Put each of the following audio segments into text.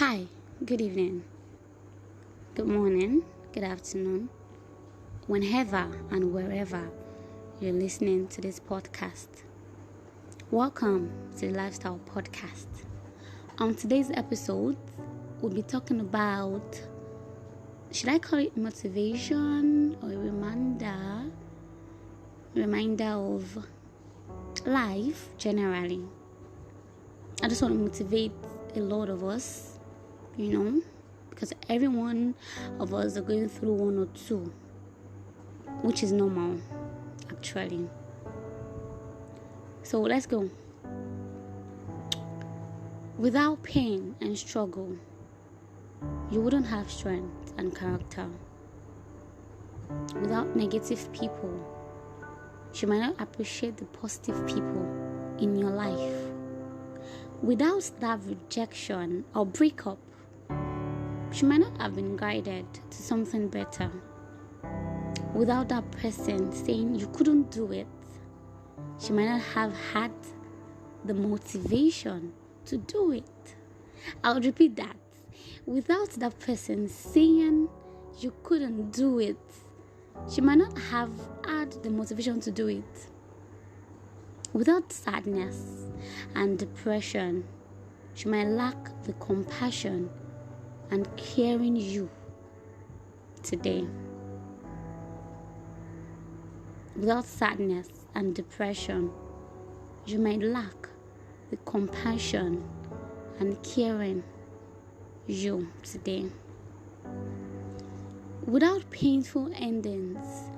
Hi, good evening, good morning, good afternoon, whenever and wherever you're listening to this podcast. Welcome to the Lifestyle Podcast. On today's episode, we'll be talking about, should I call it motivation or a reminder of life generally. I just want to motivate a lot of us, because every one of us are going through one or two, which is normal, actually. So let's go. Without pain and struggle, you wouldn't have strength and character. Without negative people, you might not appreciate the positive people in your life. Without that rejection or breakup, she might not have been guided to something better. Without that person saying you couldn't do it, she might not have had the motivation to do it. I'll repeat that. Without that person saying you couldn't do it, she might not have had the motivation to do it. Without sadness and depression, she might lack the compassion and caring you today. Without sadness and depression, you might lack the compassion and caring you today. Without painful endings,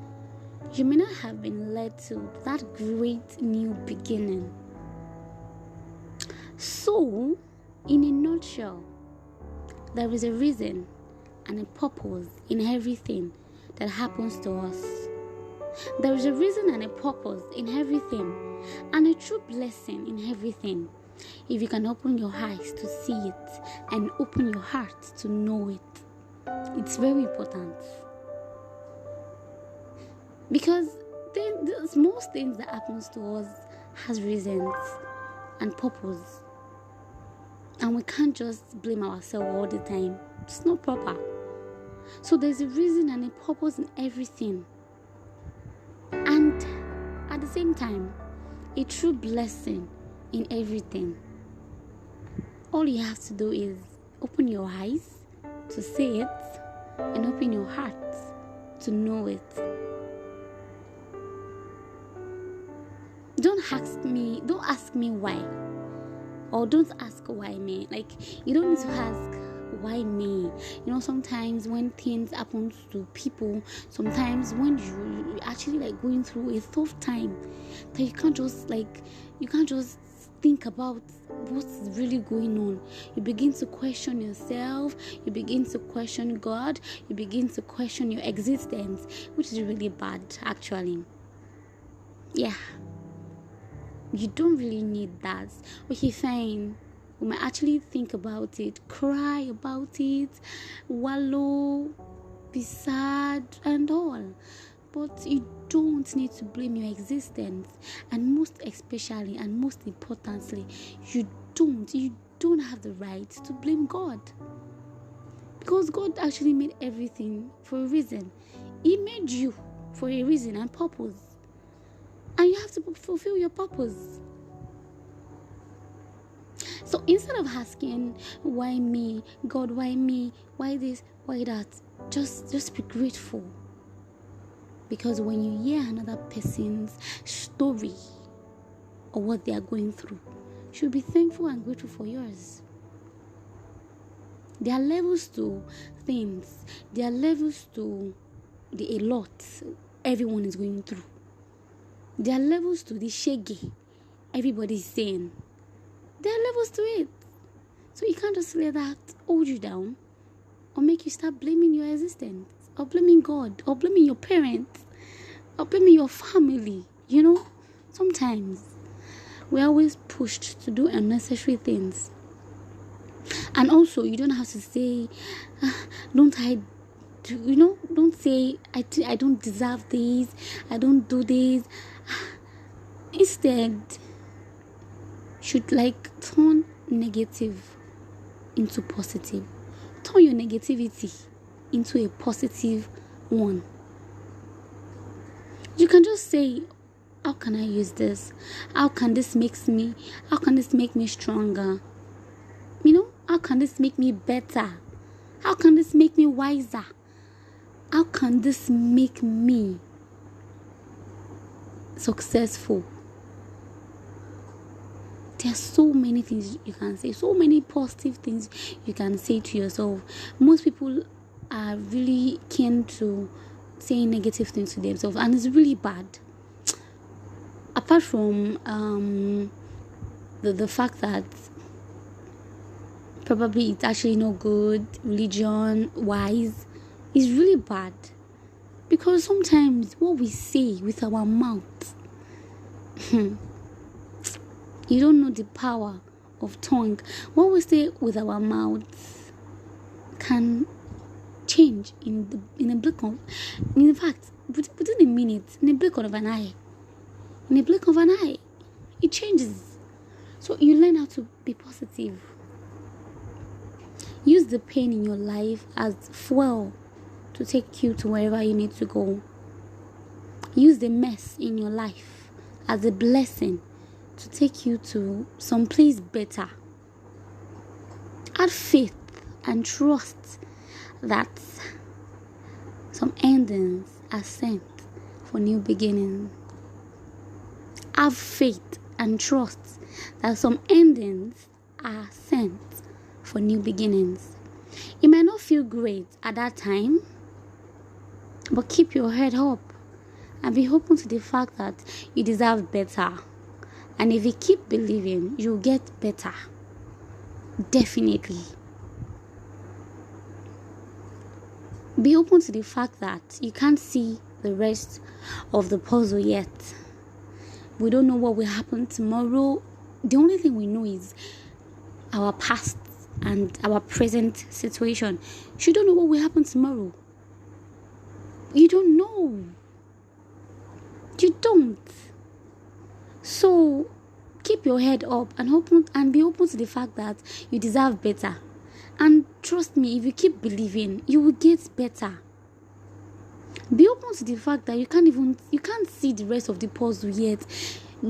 you may not have been led to that great new beginning. So, in a nutshell, there is a reason and a purpose in everything that happens to us. There is a reason and a purpose in everything, and a true blessing in everything, if you can open your eyes to see it and open your heart to know it. It's very important. Because most things that happens to us has reasons and purpose. And we can't just blame ourselves all the time. It's not proper. So there's a reason and a purpose in everything. And at the same time, a true blessing in everything. All you have to do is open your eyes to see it and open your heart to know it. Don't ask me why. Or don't ask why me. You don't need to ask why me. Sometimes when things happen to people, sometimes when you actually going through a tough time, that you can't just think about what's really going on. You begin to question yourself, you begin to question God, you begin to question your existence, which is really bad actually. Yeah. You don't really need that. Okay, fine. We might actually think about it, cry about it, wallow, be sad and all. But you don't need to blame your existence. And most especially and most importantly, you don't have the right to blame God. Because God actually made everything for a reason. He made you for a reason and purpose. And you have to fulfill your purpose. So instead of asking, why me? God, why me? Why this? Why that? Just be grateful. Because when you hear another person's story or what they are going through, you should be thankful and grateful for yours. There are levels to things. There are levels to a lot everyone is going through. There are levels to the shaggy everybody's saying. There are levels to it. So you can't just let that hold you down or make you start blaming your existence or blaming God or blaming your parents or blaming your family. Sometimes we're always pushed to do unnecessary things. And also, you don't have to say, don't say, I don't deserve this, I don't do this. Instead, should turn negative into positive. Turn your negativity into a positive one. You can just say, how can I use this? How can this make me stronger? How can this make me better? How can this make me wiser? How can this make me successful? There are so many things you can say, so many positive things you can say to yourself. Most people are really keen to say negative things to themselves, and it's really bad. Apart from the fact that probably it's actually not good religion wise, is really bad, because sometimes what we say with our mouth, you don't know the power of tongue. What we say with our mouth can change in a blink of, in fact, within a minute, in a blink of an eye. In a blink of an eye, it changes. So you learn how to be positive. Use the pain in your life as fuel to take you to wherever you need to go. Use the mess in your life as a blessing to take you to someplace better. Add faith and trust that some endings are sent for new beginnings. Have faith and trust that some endings are sent for new beginnings. It might not feel great at that time, but keep your head up and be open to the fact that you deserve better. And if you keep believing, you'll get better. Definitely. Be open to the fact that you can't see the rest of the puzzle yet. We don't know what will happen tomorrow. The only thing we know is our past and our present situation. You don't know what will happen tomorrow. You don't know. You don't. So keep your head up and be open to the fact that you deserve better. And trust me, if you keep believing, you will get better. Be open to the fact that you can't see the rest of the puzzle yet.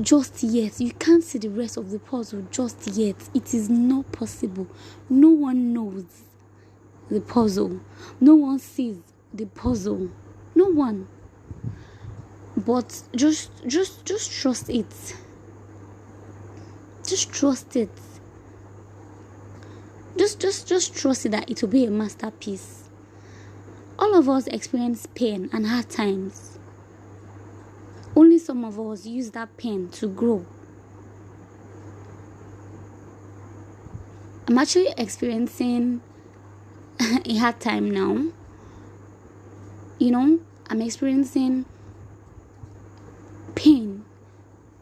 Just yet. You can't see the rest of the puzzle just yet. It is not possible. No one knows the puzzle. No one sees the puzzle. No one. But just trust it. Just trust it. Just trust it that it will be a masterpiece. All of us experience pain and hard times. Only some of us use that pain to grow. I'm actually experiencing a hard time now. I'm experiencing pain,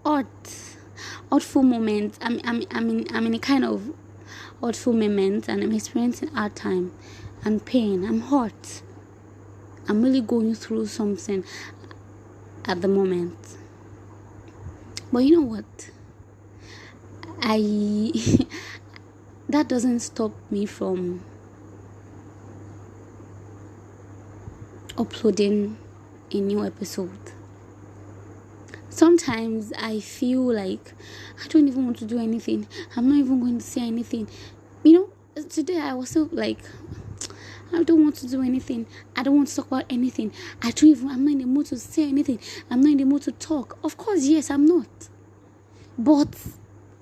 hurtful moments. I'm in a kind of hurtful moment, and I'm experiencing hard time and pain. I'm hurt. I'm really going through something at the moment. But you know what? That doesn't stop me from uploading a new episode. Sometimes I feel like I don't even want to do anything. I'm not even going to say anything. Today I was so like, I don't want to do anything. I don't want to talk about anything. I'm not in the mood to say anything. I'm not in the mood to talk. Of course, yes, I'm not. But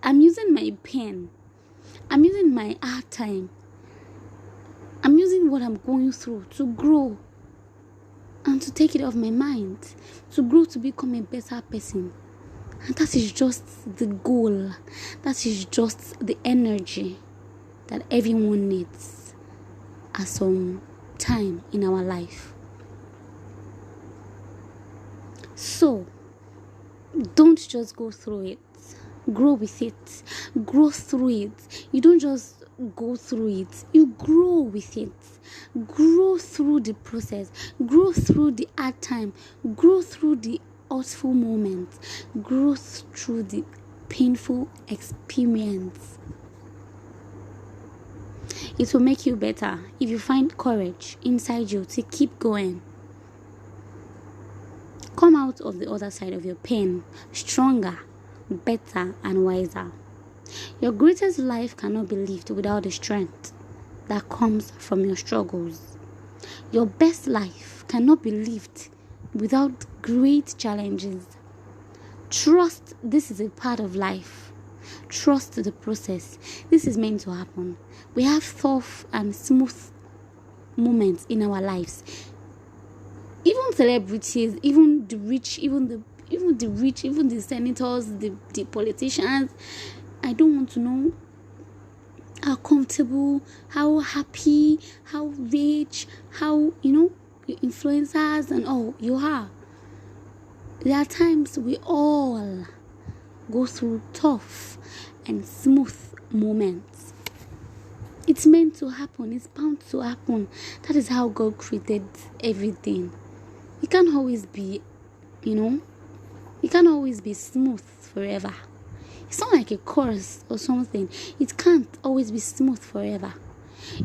I'm using my pen. I'm using my hard time. I'm using what I'm going through to grow and to take it off my mind, to grow to become a better person. And that is just the goal. That is just the energy that everyone needs at some time in our life. So, don't just go through it. Grow with it. Grow through it. You don't just go through it. You grow with it. Grow through the process. Grow through the hard time. Grow through the hurtful moments. Grow through the painful experience. It will make you better if you find courage inside you to keep going. Come out of the other side of your pain stronger, better, and wiser. Your greatest life cannot be lived without the strength that comes from your struggles. Your best life cannot be lived without great challenges. Trust this is a part of life. Trust the process. This is meant to happen. We have tough and smooth moments in our lives. Even celebrities, even the rich, even the senators, the politicians, I don't want to know how comfortable, how happy, how rich, how, your influencers and all you are. There are times we all go through tough and smooth moments. It's meant to happen. It's bound to happen. That is how God created everything. It can't always be, it can't always be smooth forever. It's not like a course or something. It can't always be smooth forever.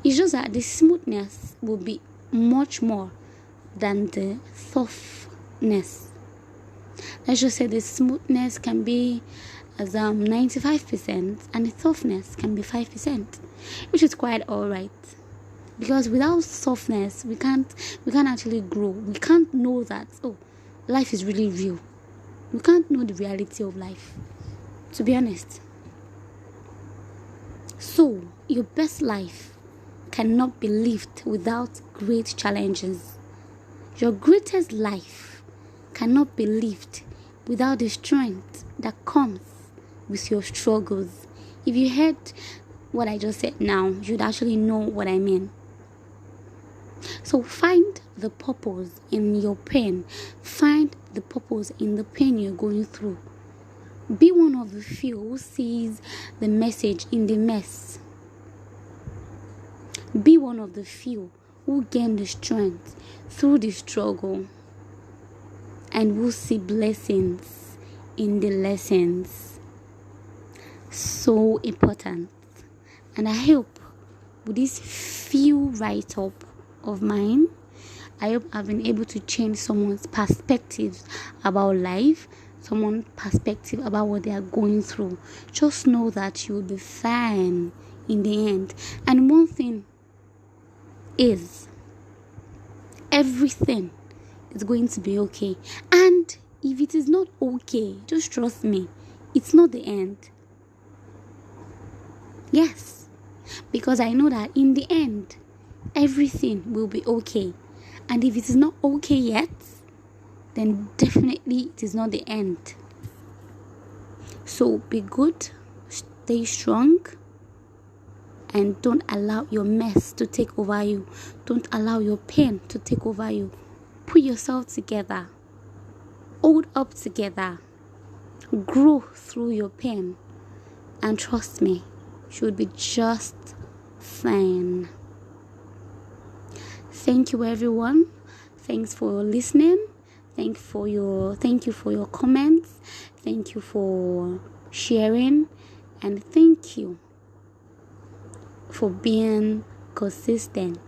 It's just that the smoothness will be much more than the softness. Let's just say the smoothness can be as 95% and the softness can be 5%, which is quite alright. Because without softness, we can't actually grow. We can't know that life is really real. We can't know the reality of life, to be honest. So your best life cannot be lived without great challenges. Your greatest life cannot be lived without the strength that comes with your struggles. If you heard what I just said now, you'd actually know what I mean. So find the purpose in your pain. Find the purpose in the pain you're going through. Be one of the few who sees the message in the mess. Be one of the few who gain the strength through the struggle and will see blessings in the lessons. So important. And I hope with this few write-up of mine, I hope I've been able to change someone's perspective about life, someone's perspective about what they are going through. Just know that you'll be fine in the end. And one thing is, everything is going to be okay. And if it is not okay, just trust me, it's not the end. Yes, because I know that in the end, everything will be okay. And if it is not okay yet, then definitely it is not the end. So be good, stay strong, and don't allow your mess to take over you. Don't allow your pain to take over you. Put yourself together. Hold up together. Grow through your pain. And trust me, you will be just fine. Thank you, everyone. Thanks for listening. Thank you for your comments. Thank you for sharing, and thank you for being consistent.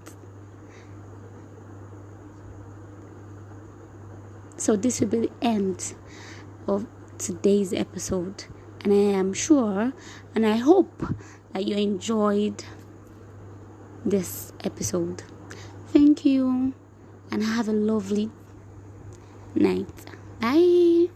So this will be the end of today's episode, and I am sure and I hope that you enjoyed this episode. Thank you and have a lovely night. Bye.